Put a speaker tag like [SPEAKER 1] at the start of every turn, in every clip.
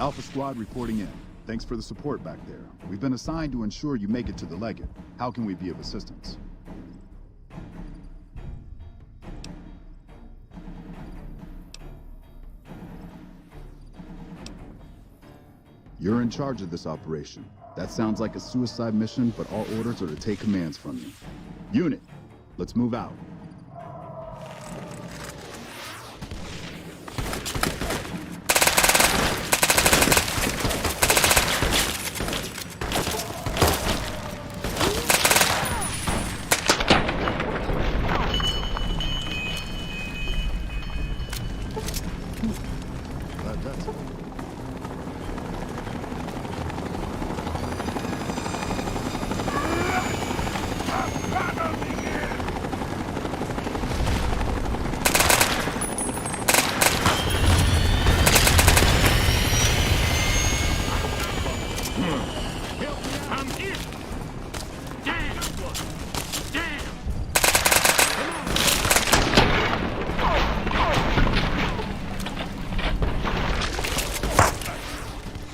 [SPEAKER 1] Alpha Squad reporting in. Thanks for the support back there. We've been assigned to ensure you make it to the Legate. How can we be of assistance? You're in charge of this operation. That sounds like a suicide mission, but all orders are to take commands from you. Unit, let's move out.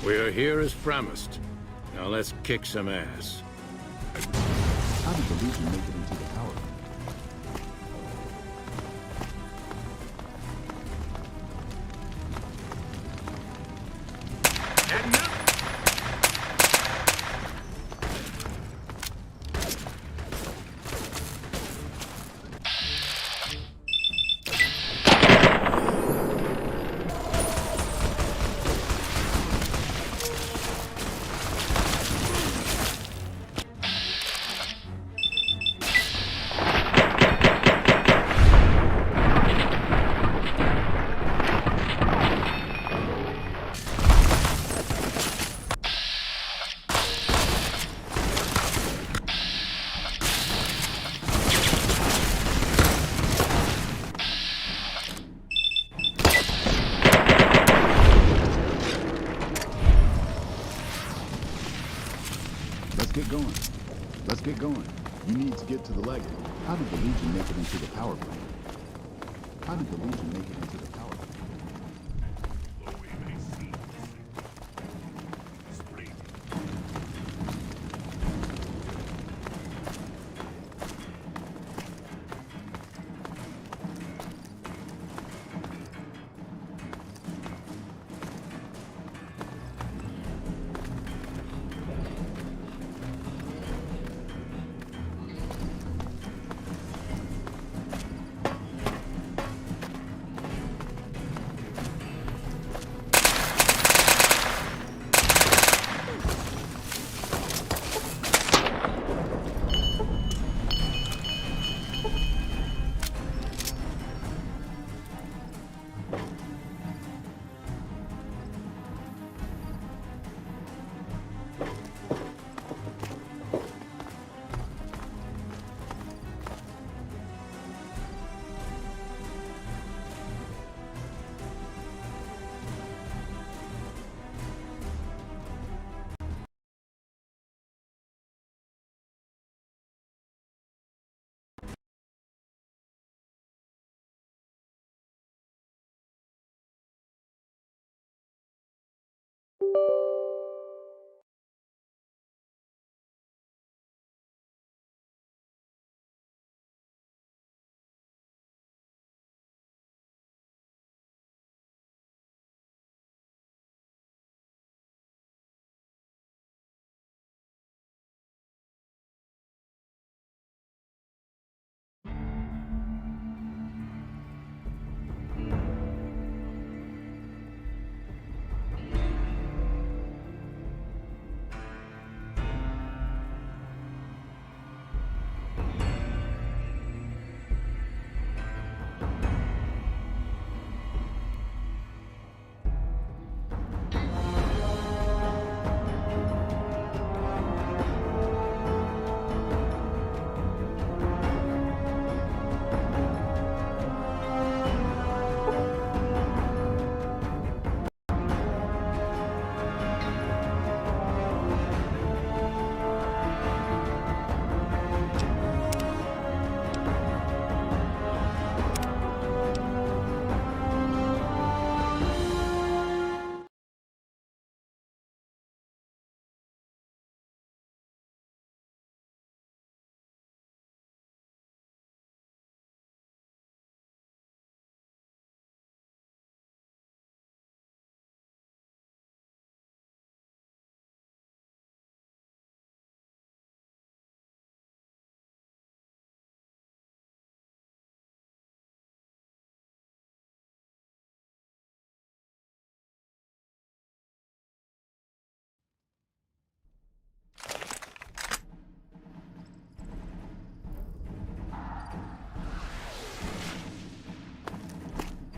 [SPEAKER 2] We're here as promised. Now let's kick some ass.
[SPEAKER 1] How did the Legion make it into the power plant? Let's get going. You need to get to the Legate. How did the Legion make it into the power plant? How did the Legion make it into the power plant?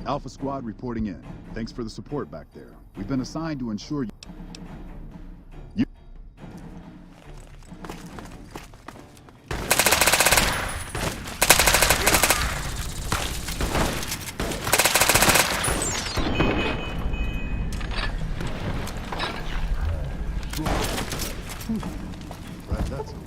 [SPEAKER 1] Alpha Squad reporting in. Thanks for the support back there. We've been assigned to ensure you... Glad that's over.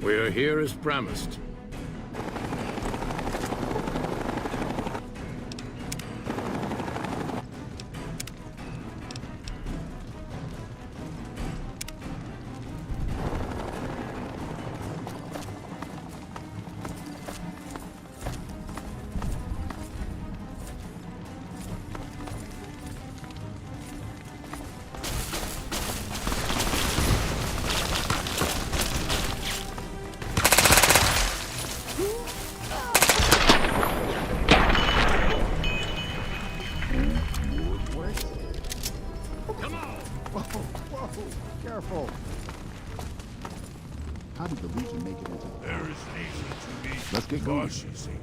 [SPEAKER 2] We're here as promised.
[SPEAKER 1] Careful. How did the Legion make it into the...
[SPEAKER 3] There is reason to be
[SPEAKER 1] Let's get going.
[SPEAKER 3] cautious here.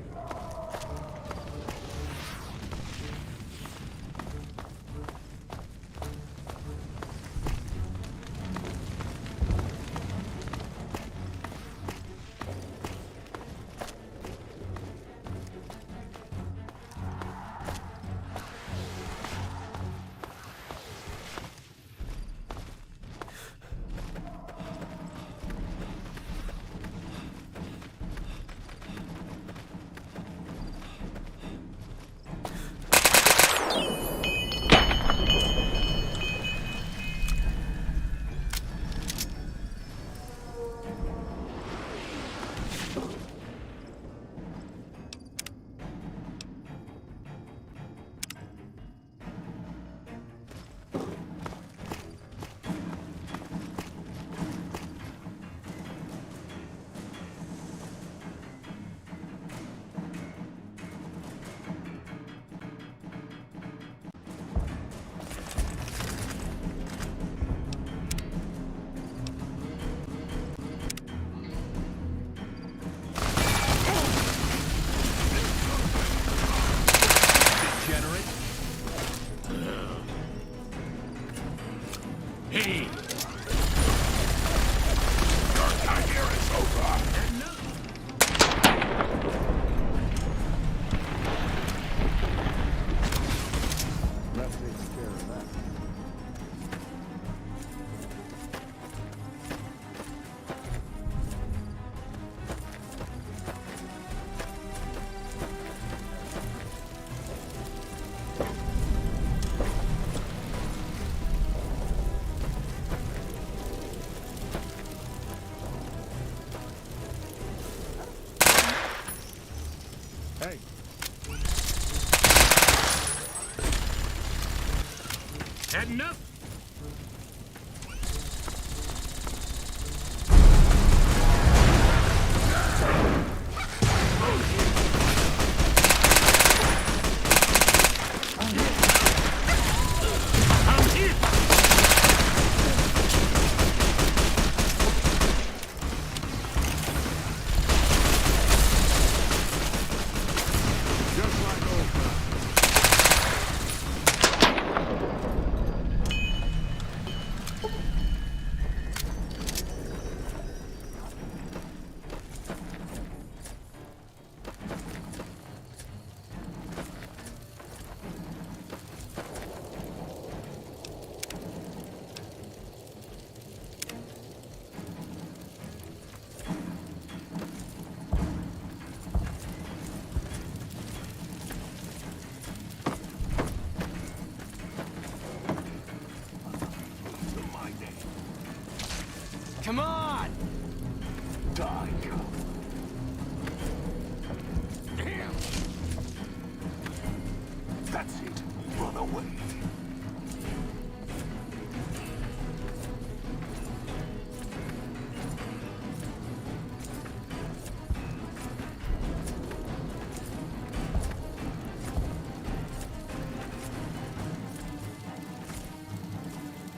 [SPEAKER 2] Hey!
[SPEAKER 3] Your time here is over.
[SPEAKER 1] That takes care of that. Hey.
[SPEAKER 2] Had enough? I'm here!
[SPEAKER 3] Just like old times.
[SPEAKER 2] Come on!
[SPEAKER 3] Die.
[SPEAKER 2] Damn!
[SPEAKER 3] That's it. Run away.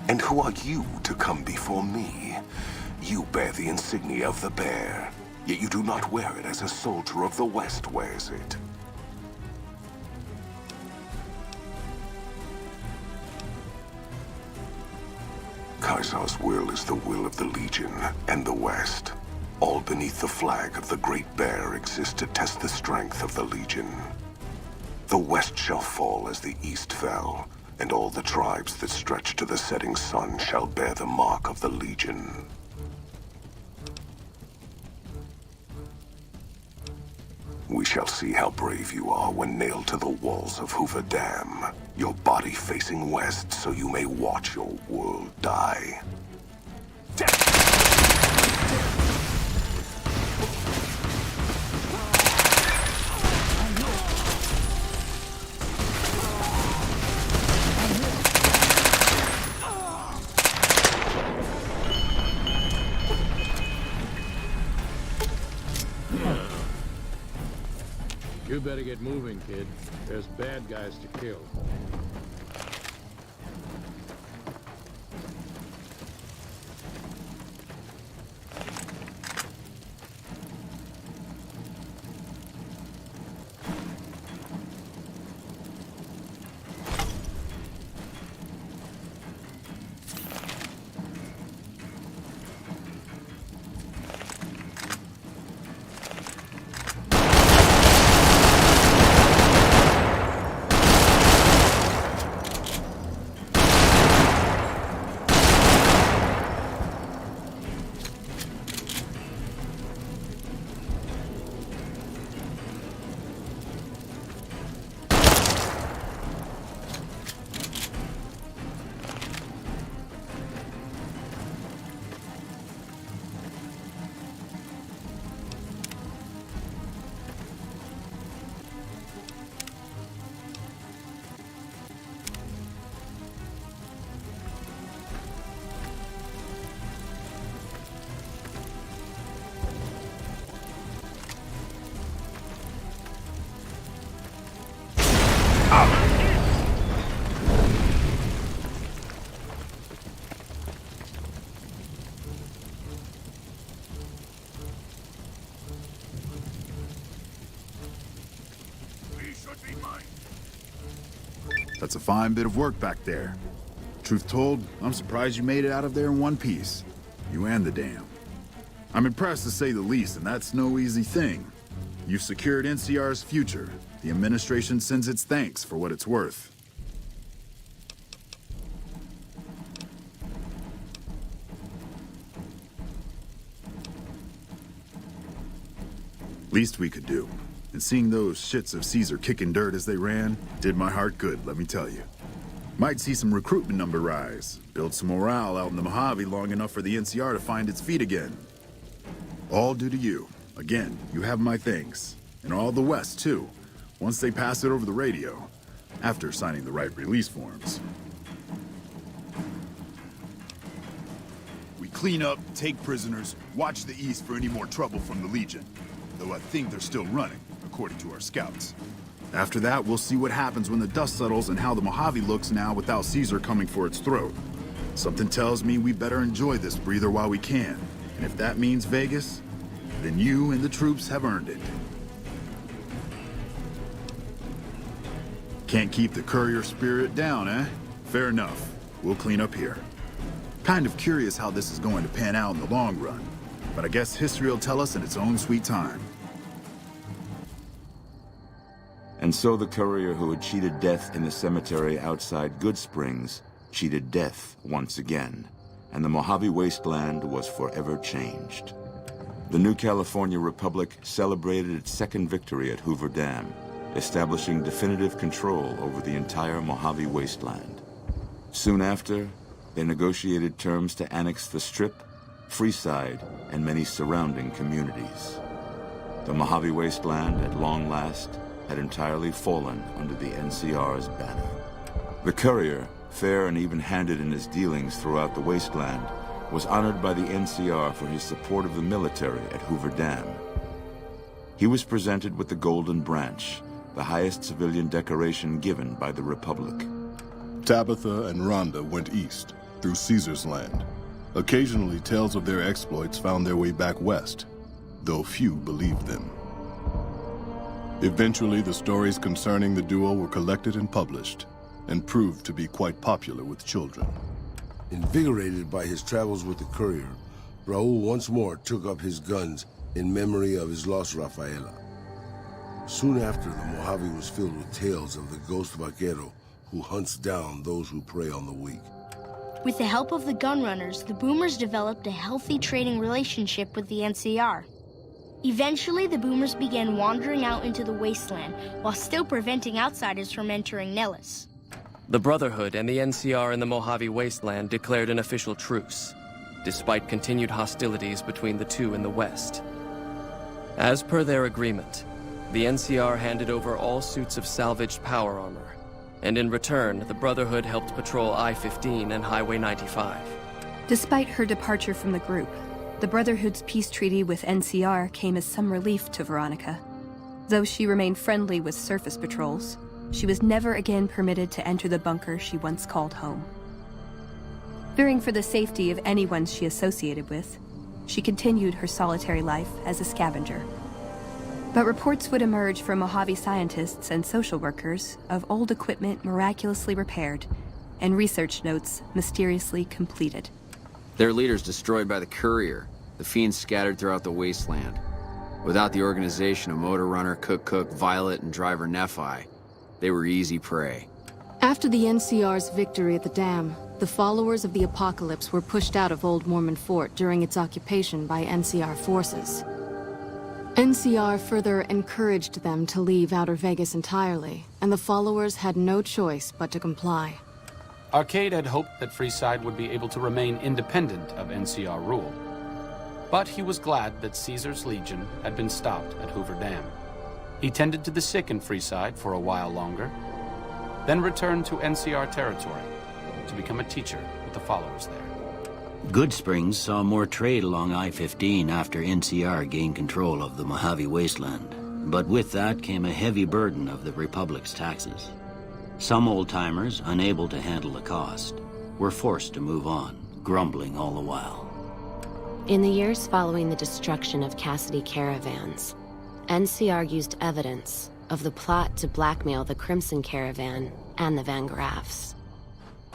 [SPEAKER 3] And who are you to come before me? You bear the insignia of the bear, yet you do not wear it as a soldier of the West wears it. Caesar's will is the will of the Legion and the West. All beneath the flag of the Great Bear exist to test the strength of the Legion. The West shall fall as the East fell, and all the tribes that stretch to the setting sun shall bear the mark of the Legion. We shall see how brave you are when nailed to the walls of Hoover Dam, your body facing west so you may watch your world die.
[SPEAKER 2] You better get moving, kid. There's bad guys to kill.
[SPEAKER 1] That's a fine bit of work back there. Truth told, I'm surprised you made it out of there in one piece. You and the dam. I'm impressed to say the least, and that's no easy thing. You've secured NCR's future. The administration sends its thanks for what it's worth. Least we could do. And seeing those shits of Caesar kicking dirt as they ran did my heart good, let me tell you. Might see some recruitment number rise, build some morale out in the Mojave long enough for the NCR to find its feet again. All due to you. Again, you have my thanks. And all the West, too, once they pass it over the radio, after signing the right release forms. We clean up, take prisoners, watch the East for any more trouble from the Legion. Though I think they're still running, according to our scouts. After that, we'll see what happens when the dust settles and how the Mojave looks now without Caesar coming for its throat. Something tells me we better enjoy this breather while we can. And if that means Vegas, then you and the troops have earned it. Can't keep the courier spirit down, eh? Fair enough. We'll clean up here. Kind of curious how this is going to pan out in the long run. But I guess history will tell us in its own sweet time.
[SPEAKER 4] And so the courier who had cheated death in the cemetery outside Good Springs cheated death once again, and the Mojave wasteland was forever changed. The new California Republic celebrated its second victory at Hoover Dam, establishing definitive control over the entire Mojave wasteland. Soon after, they negotiated terms to annex the Strip, Freeside, and many surrounding communities. The Mojave wasteland, at long last, had entirely fallen under the NCR's banner. The courier, fair and even-handed in his dealings throughout the wasteland, was honored by the NCR for his support of the military at Hoover Dam. He was presented with the Golden Branch, the highest civilian decoration given by the Republic.
[SPEAKER 5] Tabitha and Rhonda went east. through Caesar's land. Occasionally, tales of their exploits found their way back west, though few believed them. Eventually, the stories concerning the duo were collected and published, and proved to be quite popular with children.
[SPEAKER 6] Invigorated by his travels with the courier, Raul once more took up his guns in memory of his lost Rafaela. Soon after, the Mojave was filled with tales of the ghost vaquero who hunts down those who prey on the weak.
[SPEAKER 7] With the help of the gunrunners, the boomers developed a healthy trading relationship with the NCR. Eventually, the boomers began wandering out into the wasteland while still preventing outsiders from entering Nellis.
[SPEAKER 8] The Brotherhood and the NCR in the Mojave wasteland declared an official truce, despite continued hostilities between the two in the west. As per their agreement, the NCR handed over all suits of salvaged power armor, and in return, the Brotherhood helped patrol I-15 and Highway 95.
[SPEAKER 9] Despite her departure from the group, the Brotherhood's peace treaty with NCR came as some relief to Veronica. Though she remained friendly with surface patrols, she was never again permitted to enter the bunker she once called home. Fearing for the safety of anyone she associated with, she continued her solitary life as a scavenger. But reports would emerge from Mojave scientists and social workers of old equipment miraculously repaired and research notes mysteriously completed.
[SPEAKER 10] Their leaders destroyed by the courier, the fiends scattered throughout the wasteland. Without the organization of Motor Runner, Cook, Violet, and driver Nephi, they were easy prey.
[SPEAKER 11] After the NCR's victory at the dam, the followers of the Apocalypse were pushed out of Old Mormon Fort during its occupation by NCR forces. NCR further encouraged them to leave Outer Vegas entirely, and the followers had no choice but to comply.
[SPEAKER 12] Arcade had hoped that Freeside would be able to remain independent of NCR rule. But he was glad that Caesar's Legion had been stopped at Hoover Dam. He tended to the sick in Freeside for a while longer, then returned to NCR territory to become a teacher with the followers there.
[SPEAKER 13] Goodsprings saw more trade along I-15 after NCR gained control of the Mojave wasteland. But with that came a heavy burden of the Republic's taxes. Some old-timers, unable to handle the cost, were forced to move on, grumbling all the while.
[SPEAKER 14] In the years following the destruction of Cassidy caravans, NCR used evidence of the plot to blackmail the Crimson Caravan and the Van Graffs.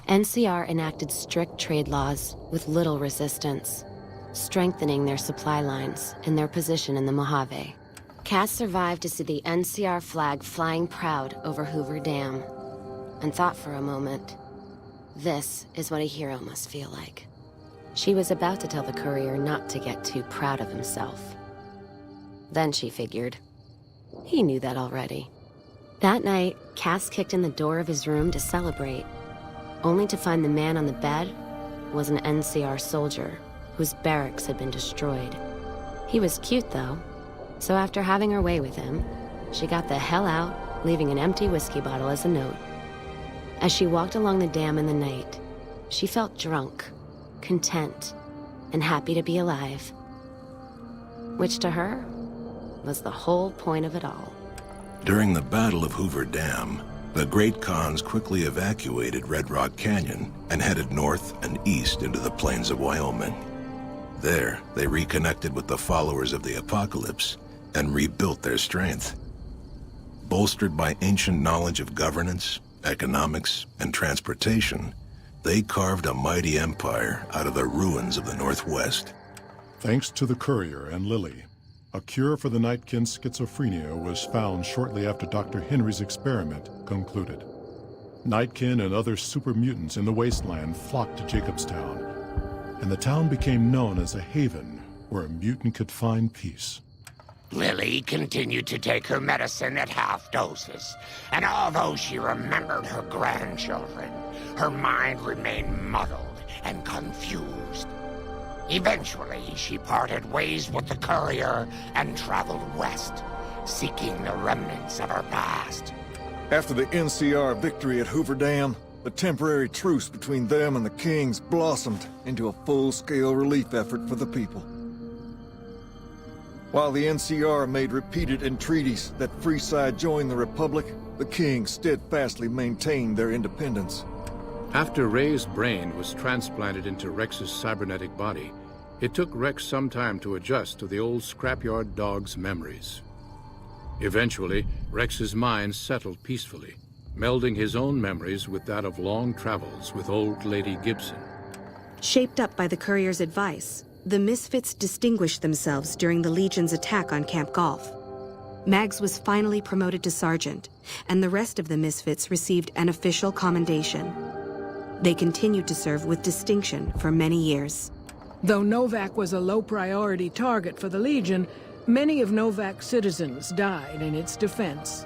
[SPEAKER 14] NCR enacted strict trade laws with little resistance, strengthening their supply lines and their position in the Mojave. Cass survived to see the NCR flag flying proud over Hoover Dam, and thought for a moment, this is what a hero must feel like. She was about to tell the courier not to get too proud of himself. Then she figured, he knew that already. That night, Cass kicked in the door of his room to celebrate, only to find the man on the bed was an NCR soldier whose barracks had been destroyed. He was cute, though, so after having her way with him, she got the hell out, leaving an empty whiskey bottle as a note. As she walked along the dam in the night, she felt drunk, content, and happy to be alive. Which to her was the whole point of it all.
[SPEAKER 3] During the Battle of Hoover Dam, the Great Khans quickly evacuated Red Rock Canyon and headed north and east into the plains of Wyoming. There, they reconnected with the followers of the Apocalypse and rebuilt their strength. Bolstered by ancient knowledge of governance, economics, and transportation, they carved a mighty empire out of the ruins of the Northwest.
[SPEAKER 5] Thanks to the courier and Lily, a cure for the Nightkin's schizophrenia was found shortly after Dr. Henry's experiment concluded. Nightkin and other super mutants in the wasteland flocked to Jacobstown, and the town became known as a haven where a mutant could find peace.
[SPEAKER 15] Lily continued to take her medicine at half doses, and although she remembered her grandchildren, her mind remained muddled and confused. Eventually, she parted ways with the courier and traveled west, seeking the remnants of her past.
[SPEAKER 16] After the NCR victory at Hoover Dam, the temporary truce between them and the Kings blossomed into a full-scale relief effort for the people. While the NCR made repeated entreaties that Freeside join the Republic, the Kings steadfastly maintained their independence.
[SPEAKER 2] After Ray's brain was transplanted into Rex's cybernetic body, it took Rex some time to adjust to the old scrapyard dog's memories. Eventually, Rex's mind settled peacefully, melding his own memories with that of long travels with old Lady Gibson.
[SPEAKER 17] Shaped up by the courier's advice, the Misfits distinguished themselves during the Legion's attack on Camp Golf. Mags was finally promoted to sergeant, and the rest of the Misfits received an official commendation. They continued to serve with distinction for many years.
[SPEAKER 18] Though Novak was a low-priority target for the Legion, many of Novak's citizens died in its defense.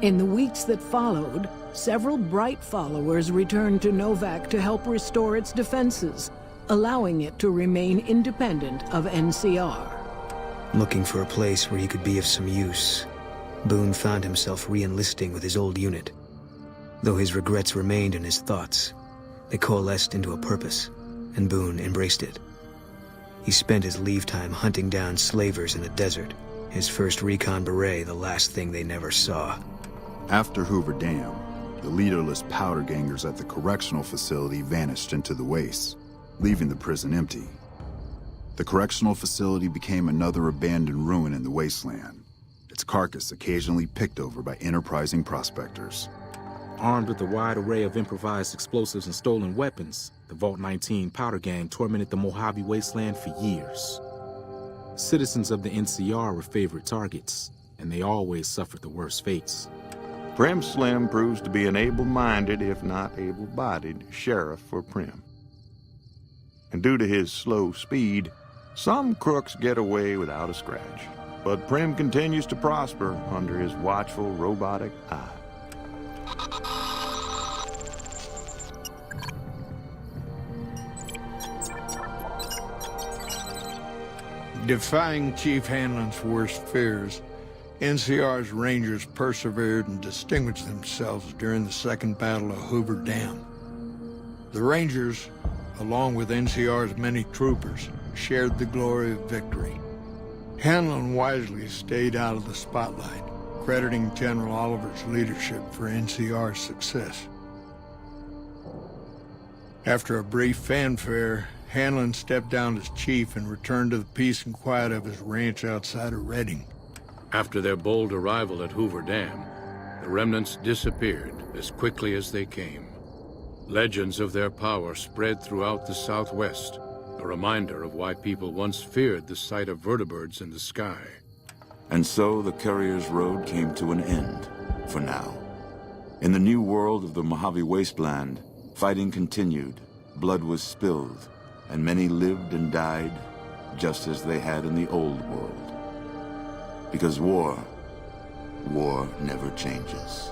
[SPEAKER 18] In the weeks that followed, several bright followers returned to Novak to help restore its defenses, allowing it to remain independent of NCR.
[SPEAKER 19] Looking for a place where he could be of some use, Boone found himself re-enlisting with his old unit. Though his regrets remained in his thoughts, they coalesced into a purpose, and Boone embraced it. He spent his leave time hunting down slavers in the desert, his first recon beret the last thing they never saw.
[SPEAKER 1] After Hoover Dam, the leaderless powder gangers at the correctional facility vanished into the wastes, leaving the prison empty. The correctional facility became another abandoned ruin in the wasteland, its carcass occasionally picked over by enterprising prospectors.
[SPEAKER 20] Armed with a wide array of improvised explosives and stolen weapons, the Vault 19 powder gang tormented the Mojave wasteland for years. Citizens of the NCR were favorite targets, and they always suffered the worst fates.
[SPEAKER 21] Prim Slim proves to be an able-minded, if not able-bodied, sheriff for Prim. And due to his slow speed, some crooks get away without a scratch. But Prim continues to prosper under his watchful, robotic eye.
[SPEAKER 22] Defying Chief Hanlon's worst fears, NCR's Rangers persevered and distinguished themselves during the Second Battle of Hoover Dam. The Rangers, along with NCR's many troopers, shared the glory of victory. Hanlon wisely stayed out of the spotlight, crediting General Oliver's leadership for NCR's success. After a brief fanfare, Hanlon stepped down as chief and returned to the peace and quiet of his ranch outside of Redding.
[SPEAKER 2] After their bold arrival at Hoover Dam, the remnants disappeared as quickly as they came. Legends of their power spread throughout the Southwest, a reminder of why people once feared the sight of vertibirds in the sky.
[SPEAKER 4] And so the Courier's road came to an end, for now. In the new world of the Mojave Wasteland, fighting continued, blood was spilled, and many lived and died just as they had in the old world. Because war never changes.